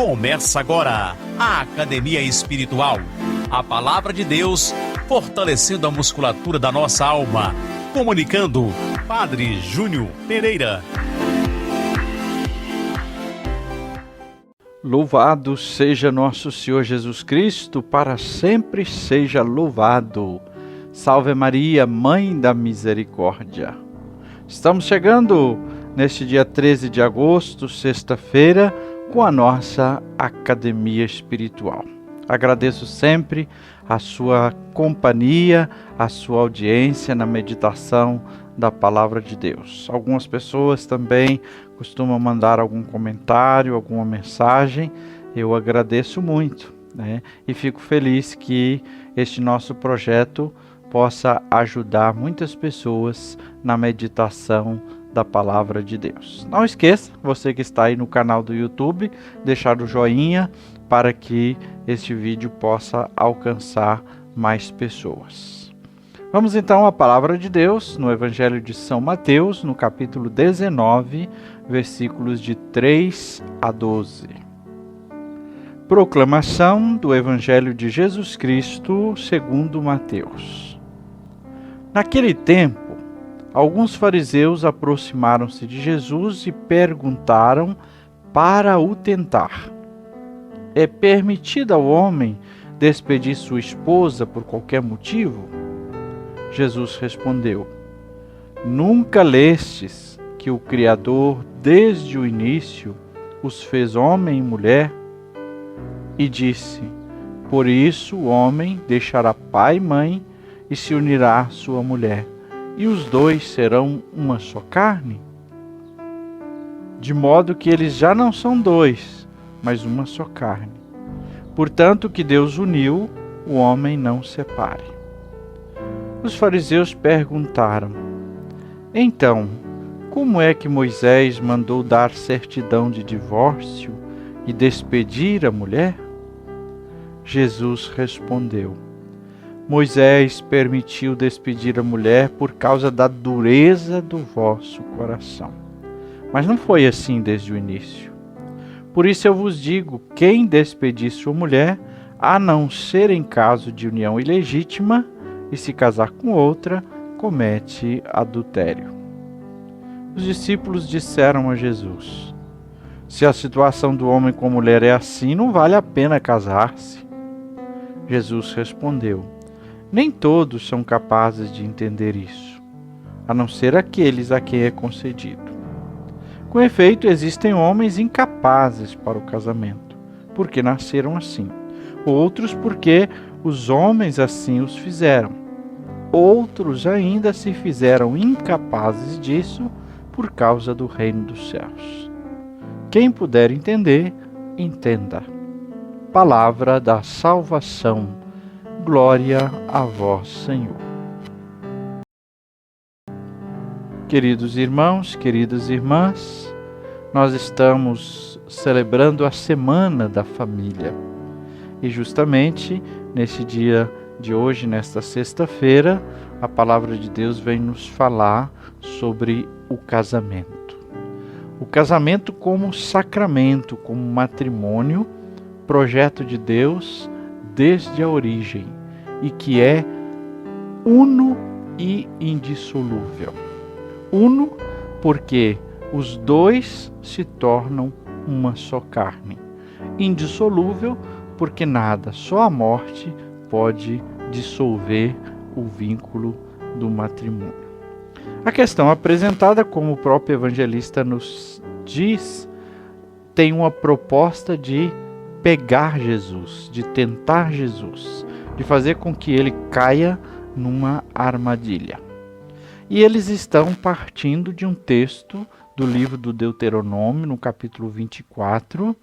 Começa agora a Academia Espiritual. A Palavra de Deus fortalecendo a musculatura da nossa alma. Comunicando, Padre Júnior Pereira. Louvado seja nosso Senhor Jesus Cristo, para sempre seja louvado. Salve Maria, Mãe da Misericórdia. Estamos chegando neste dia 13 de agosto, sexta-feira, com a nossa Academia Espiritual. Agradeço sempre a sua companhia, a sua audiência na meditação da Palavra de Deus. Algumas pessoas também costumam mandar algum comentário, alguma mensagem. Eu agradeço muito, e fico feliz que este nosso projeto possa ajudar muitas pessoas na meditação da Palavra de Deus. Não esqueça, você que está aí no canal do YouTube, deixar o joinha para que este vídeo possa alcançar mais pessoas. Vamos então à Palavra de Deus no Evangelho de São Mateus, no capítulo 19, versículos de 3 a 12. Proclamação do Evangelho de Jesus Cristo segundo Mateus. Naquele tempo, alguns fariseus aproximaram-se de Jesus e perguntaram para o tentar: é permitido ao homem despedir sua esposa por qualquer motivo? Jesus respondeu: nunca lestes que o Criador, desde o início, os fez homem e mulher? E disse: por isso o homem deixará pai e mãe e se unirá à sua mulher, e os dois serão uma só carne? De modo que eles já não são dois, mas uma só carne. Portanto, o que Deus uniu, o homem não separe. Os fariseus perguntaram: então, como é que Moisés mandou dar certidão de divórcio e despedir a mulher? Jesus respondeu: Moisés permitiu despedir a mulher por causa da dureza do vosso coração. Mas não foi assim desde o início. Por isso eu vos digo, quem despedir sua mulher, a não ser em caso de união ilegítima, e se casar com outra, comete adultério. Os discípulos disseram a Jesus: se a situação do homem com a mulher é assim, não vale a pena casar-se. Jesus respondeu: nem todos são capazes de entender isso, a não ser aqueles a quem é concedido. Com efeito, existem homens incapazes para o casamento, porque nasceram assim. Outros porque os homens assim os fizeram. Outros ainda se fizeram incapazes disso por causa do reino dos céus. Quem puder entender, entenda. Palavra da salvação. Glória a vós, Senhor. Queridos irmãos, queridas irmãs, nós estamos celebrando a Semana da Família. E justamente nesse dia de hoje, nesta sexta-feira, a Palavra de Deus vem nos falar sobre o casamento. O casamento como sacramento, como matrimônio, projeto de Deus desde a origem, e que é uno e indissolúvel. Uno porque os dois se tornam uma só carne. Indissolúvel porque nada, só a morte pode dissolver o vínculo do matrimônio. A questão apresentada, como o próprio evangelista nos diz, tem uma proposta de pegar Jesus, de tentar Jesus, de fazer com que ele caia numa armadilha. E eles estão partindo de um texto do livro do Deuteronômio, no capítulo 24,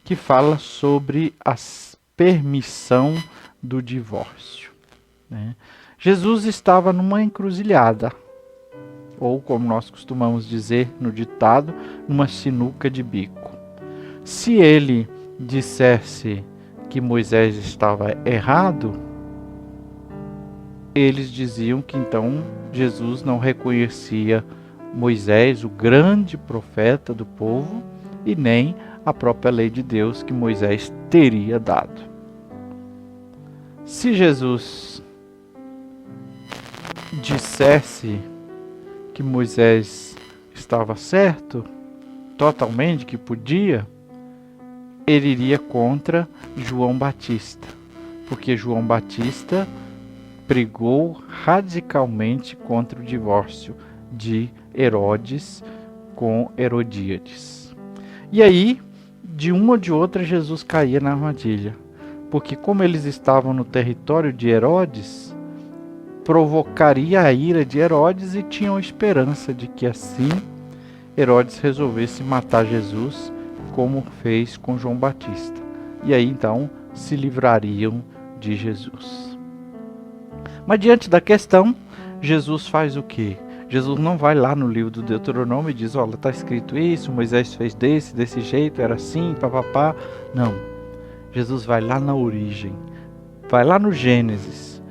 que fala sobre a permissão do divórcio. Jesus estava numa encruzilhada, ou como nós costumamos dizer no ditado, numa sinuca de bico. Se ele dissesse que Moisés estava errado, eles diziam que então Jesus não reconhecia Moisés, o grande profeta do povo, e nem a própria lei de Deus que Moisés teria dado. Se Jesus dissesse que Moisés estava certo, totalmente que podia, ele iria contra João Batista, porque João Batista pregou radicalmente contra o divórcio de Herodes com Herodíades. E aí, de uma ou de outra, Jesus caía na armadilha, porque como eles estavam no território de Herodes, provocaria a ira de Herodes e tinham esperança de que assim Herodes resolvesse matar Jesus, como fez com João Batista. E aí então se livrariam de Jesus. Mas diante da questão, Jesus faz o quê? Jesus não vai lá no livro do Deuteronômio e diz, olha, está escrito isso, Moisés fez desse jeito, era assim, papapá. Não. Jesus vai lá na origem, vai lá no Gênesis,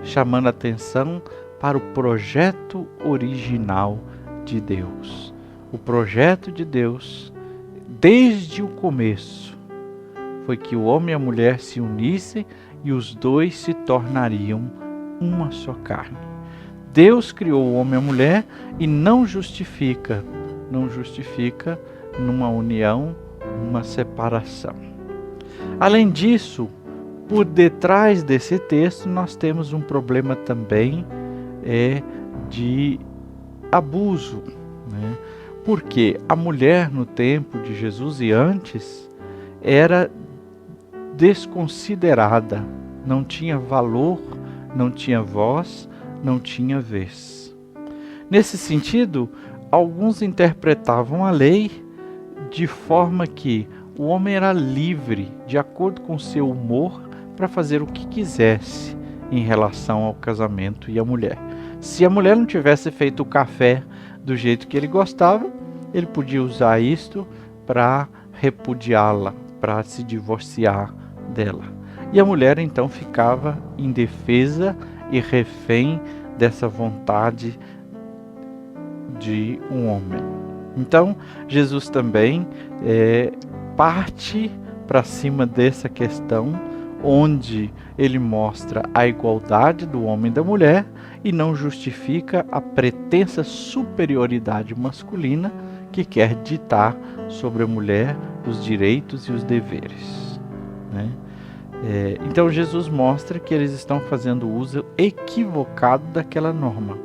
chamando a atenção para o projeto original de Deus. O projeto de Deus, desde o começo, foi que o homem e a mulher se unissem e os dois se tornariam uma só carne. Deus criou o homem e a mulher e não justifica numa união, uma separação. Além disso, por detrás desse texto, nós temos um problema também de abuso, né? Porque a mulher no tempo de Jesus e antes era desconsiderada, não tinha valor, não tinha voz, não tinha vez. Nesse sentido, alguns interpretavam a lei de forma que o homem era livre, de acordo com seu humor, para fazer o que quisesse em relação ao casamento e à mulher. Se a mulher não tivesse feito o café do jeito que ele gostava, ele podia usar isto para repudiá-la, para se divorciar dela. E a mulher então ficava indefesa e refém dessa vontade de um homem. Então, Jesus também parte para cima dessa questão, onde ele mostra a igualdade do homem e da mulher e não justifica a pretensa superioridade masculina que quer ditar sobre a mulher os direitos e os deveres, né? Então Jesus mostra que eles estão fazendo uso equivocado daquela norma.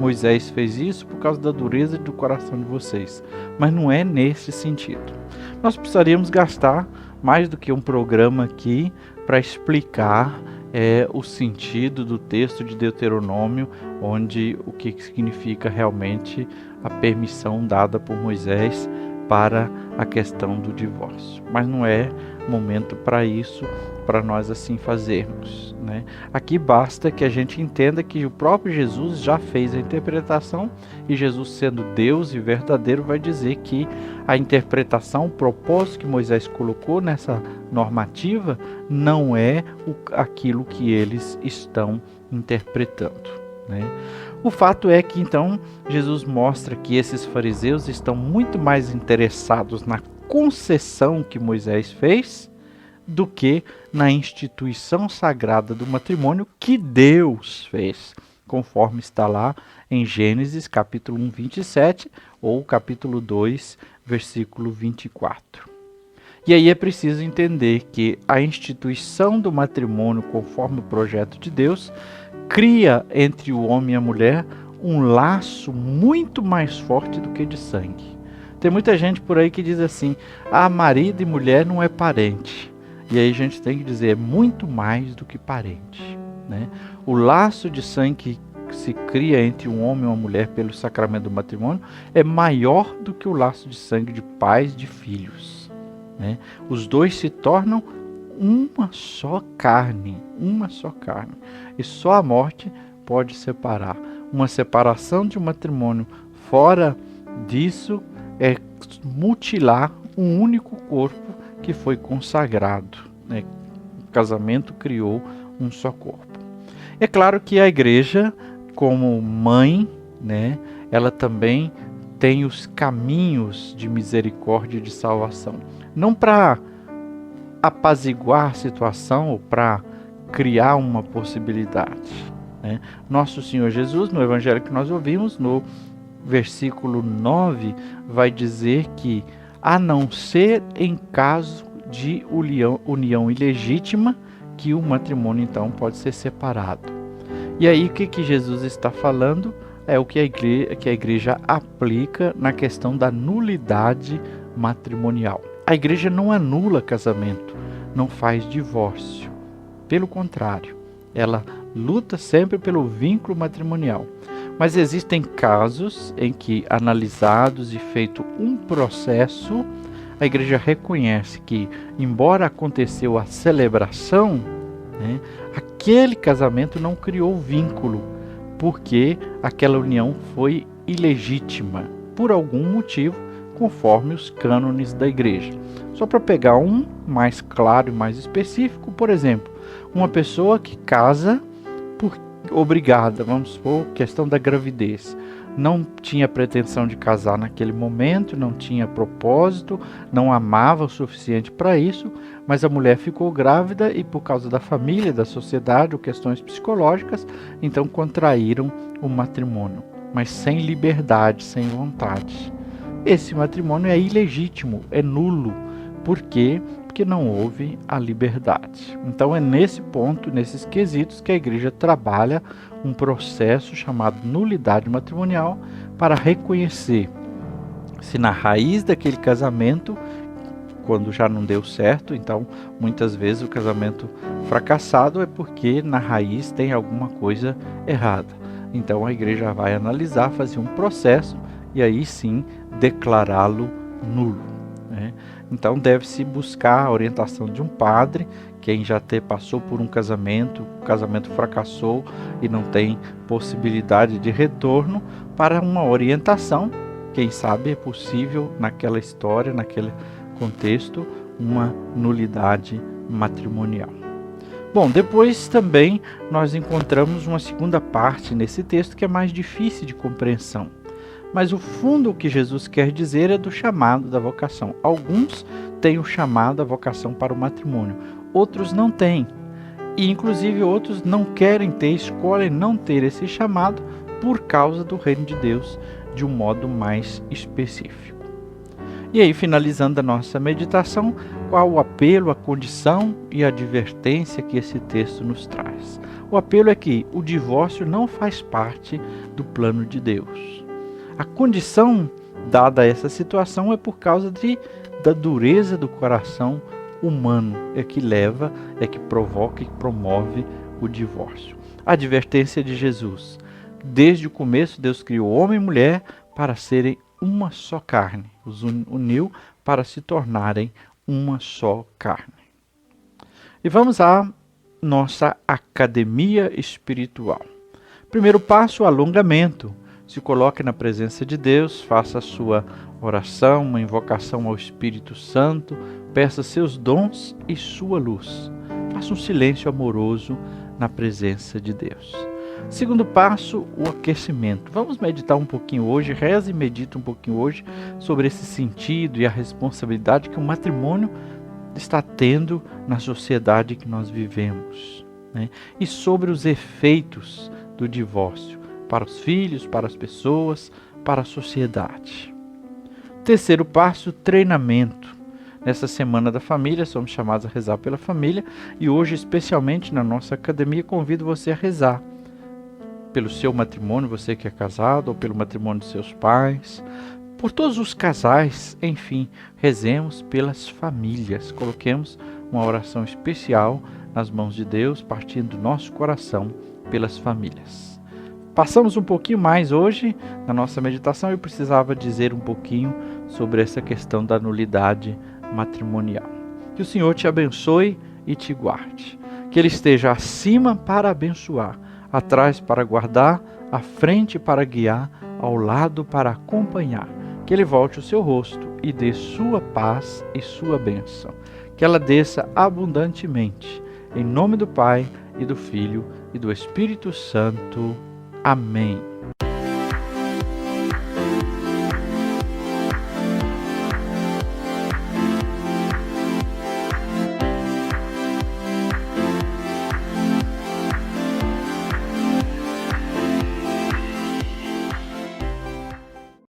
Moisés fez isso por causa da dureza do coração de vocês, mas não é nesse sentido. Nós precisaríamos gastar mais do que um programa aqui para explicar o sentido do texto de Deuteronômio, onde o que significa realmente a permissão dada por Moisés para a questão do divórcio. Mas não é momento para isso, para nós assim fazermos, né? Aqui basta que a gente entenda que o próprio Jesus já fez a interpretação, e Jesus, sendo Deus e verdadeiro, vai dizer que a interpretação, o propósito que Moisés colocou nessa normativa não é aquilo que eles estão interpretando, né? O fato é que então Jesus mostra que esses fariseus estão muito mais interessados na concessão que Moisés fez do que na instituição sagrada do matrimônio que Deus fez, conforme está lá em Gênesis capítulo 1, 27 ou capítulo 2, versículo 24. E aí é preciso entender que a instituição do matrimônio, conforme o projeto de Deus, cria entre o homem e a mulher um laço muito mais forte do que de sangue. Tem muita gente por aí que diz assim, marido e mulher não é parente. E aí a gente tem que dizer, é muito mais do que parente, né? O laço de sangue que se cria entre um homem e uma mulher pelo sacramento do matrimônio é maior do que o laço de sangue de pais e de filhos, né? Os dois se tornam uma só carne, e só a morte pode separar. Uma separação de um matrimônio fora disso é mutilar um único corpo que foi consagrado, né? O casamento criou um só corpo. É claro que a igreja, como mãe, né, ela também tem os caminhos de misericórdia e de salvação. Não para apaziguar a situação ou para criar uma possibilidade, né? Nosso Senhor Jesus, no evangelho que nós ouvimos, no versículo 9, vai dizer que, a não ser em caso de união ilegítima, que o matrimônio então pode ser separado. E aí o que Jesus está falando é o que a igreja aplica na questão da nulidade matrimonial. A igreja não anula casamento, não faz divórcio. Pelo contrário, ela luta sempre pelo vínculo matrimonial. Mas existem casos em que, analisados e feito um processo, a igreja reconhece que, embora aconteceu a celebração, né, aquele casamento não criou vínculo, porque aquela união foi ilegítima, por algum motivo, conforme os cânones da igreja. Só para pegar um mais claro e mais específico, por exemplo, uma pessoa que casa por obrigada, vamos supor, questão da gravidez. Não tinha pretensão de casar naquele momento, não tinha propósito, não amava o suficiente para isso, mas a mulher ficou grávida e, por causa da família, da sociedade ou questões psicológicas, então contraíram o matrimônio, mas sem liberdade, sem vontade. Esse matrimônio é ilegítimo, é nulo. Por quê? Porque não houve a liberdade. Então é nesse ponto, nesses quesitos, que a igreja trabalha um processo chamado nulidade matrimonial para reconhecer se na raiz daquele casamento, quando já não deu certo, então muitas vezes o casamento fracassado é porque na raiz tem alguma coisa errada. Então a igreja vai analisar, fazer um processo e aí sim declará-lo nulo, né? Então deve-se buscar a orientação de um padre, quem já passou por um casamento, o casamento fracassou e não tem possibilidade de retorno, para uma orientação. Quem sabe é possível naquela história, naquele contexto, uma nulidade matrimonial. Bom, depois também nós encontramos uma segunda parte nesse texto que é mais difícil de compreensão. Mas o fundo que Jesus quer dizer é do chamado da vocação. Alguns têm o chamado, a vocação para o matrimônio, outros não têm. E inclusive outros não querem ter, escolhem não ter esse chamado por causa do reino de Deus de um modo mais específico. E aí, finalizando a nossa meditação, qual o apelo, a condição e a advertência que esse texto nos traz? O apelo é que o divórcio não faz parte do plano de Deus. A condição dada a essa situação é por causa da dureza do coração humano, é que leva, é que provoca e promove o divórcio. A advertência de Jesus: desde o começo Deus criou homem e mulher para serem uma só carne, os uniu para se tornarem uma só carne. E vamos à nossa academia espiritual. Primeiro passo, o alongamento. Se coloque na presença de Deus, faça a sua oração, uma invocação ao Espírito Santo, peça seus dons e sua luz. Faça um silêncio amoroso na presença de Deus. Segundo passo, o aquecimento. Vamos meditar um pouquinho hoje, reza e medita um pouquinho hoje sobre esse sentido e a responsabilidade que o matrimônio está tendo na sociedade que nós vivemos, né? E sobre os efeitos do divórcio para os filhos, para as pessoas, para a sociedade. Terceiro passo, treinamento. Nessa Semana da Família, somos chamados a rezar pela família e hoje, especialmente na nossa academia, convido você a rezar pelo seu matrimônio, você que é casado, ou pelo matrimônio de seus pais, por todos os casais, enfim, rezemos pelas famílias, coloquemos uma oração especial nas mãos de Deus, partindo do nosso coração pelas famílias. Passamos um pouquinho mais hoje na nossa meditação e precisava dizer um pouquinho sobre essa questão da nulidade matrimonial. Que o Senhor te abençoe e te guarde. Que Ele esteja acima para abençoar, atrás para guardar, à frente para guiar, ao lado para acompanhar. Que Ele volte o seu rosto e dê sua paz e sua bênção. Que ela desça abundantemente. Em nome do Pai, e do Filho, e do Espírito Santo. Amém.